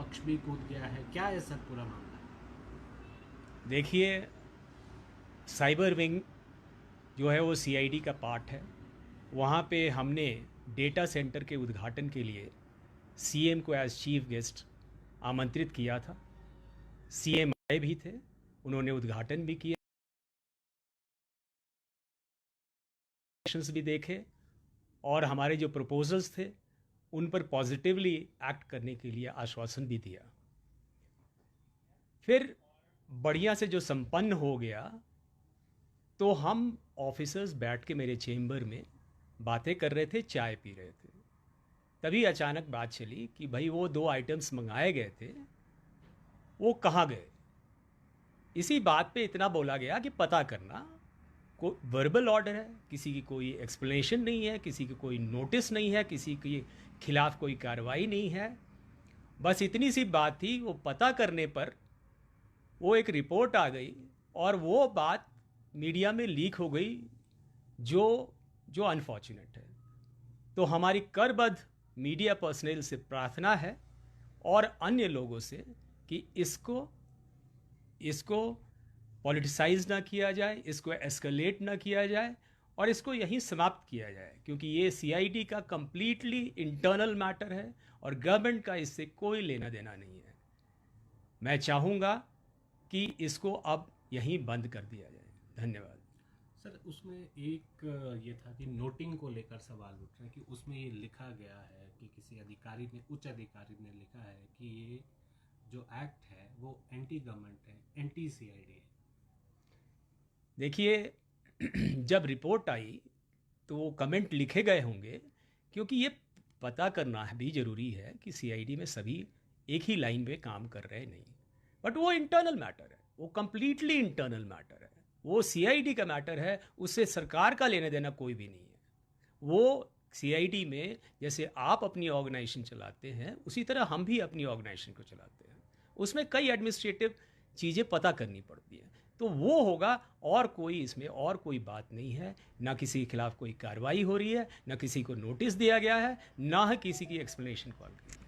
पक्ष भी कूद गया है, क्या है सर पूरा मामला? देखिए, साइबर विंग जो है वो सीआईडी का पार्ट है। वहाँ पे हमने डेटा सेंटर के उद्घाटन के लिए सीएम को एज चीफ गेस्ट आमंत्रित किया था। सीएम आए भी थे, उन्होंने उद्घाटन भी किया, सेशंस भी देखे और हमारे जो प्रपोजल्स थे उन पर पॉजिटिवली एक्ट करने के लिए आश्वासन भी दिया। फिर बढ़िया से जो संपन्न हो गया तो हम ऑफिसर्स बैठ के मेरे चेम्बर में बातें कर रहे थे, चाय पी रहे थे। तभी अचानक बात चली कि भाई वो 2 आइटम्स मंगाए गए थे, वो कहाँ गए। इसी बात पे इतना बोला गया कि पता करना, को वर्बल ऑर्डर है, किसी की कोई एक्सप्लेनेशन नहीं है, किसी की कोई नोटिस नहीं है, किसी के खिलाफ कोई कार्रवाई नहीं है। बस इतनी सी बात थी। वो पता करने पर वो एक रिपोर्ट आ गई और वो बात मीडिया में लीक हो गई, जो जो अनफॉर्चुनेट है। तो हमारी करबद्ध मीडिया पर्सनल से प्रार्थना है और अन्य लोगों से कि इसको पॉलिटिसाइज ना किया जाए, इसको एस्केलेट ना किया जाए और इसको यहीं समाप्त किया जाए, क्योंकि ये सीआईडी का कंप्लीटली इंटरनल मैटर है और गवर्नमेंट का इससे कोई लेना देना नहीं है। मैं चाहूँगा कि इसको अब यहीं बंद कर दिया जाए। धन्यवाद। सर, उसमें एक ये था कि नोटिंग को लेकर सवाल उठ रहे हैं कि उसमें ये लिखा गया है कि किसी अधिकारी ने, उच्च अधिकारी ने लिखा है कि ये जो एक्ट है वो एंटी गवर्नमेंट है, एंटी सीआईडी है। देखिए, जब रिपोर्ट आई तो वो कमेंट लिखे गए होंगे, क्योंकि ये पता करना भी ज़रूरी है कि सीआईडी में सभी एक ही लाइन पे काम कर रहे नहीं। बट वो इंटरनल मैटर है, वो कंप्लीटली इंटरनल मैटर है, वो सीआईडी का मैटर है, उससे सरकार का लेने देना कोई भी नहीं है। वो सीआईडी में जैसे आप अपनी ऑर्गेनाइजेशन चलाते हैं, उसी तरह हम भी अपनी ऑर्गेनाइजेशन को चलाते हैं। उसमें कई एडमिनिस्ट्रेटिव चीज़ें पता करनी पड़ती हैं, तो वो होगा, और कोई इसमें और कोई बात नहीं है। ना किसी के खिलाफ कोई कार्रवाई हो रही है, ना किसी को नोटिस दिया गया है, ना ही किसी की एक्सप्लेनेशन कॉल की।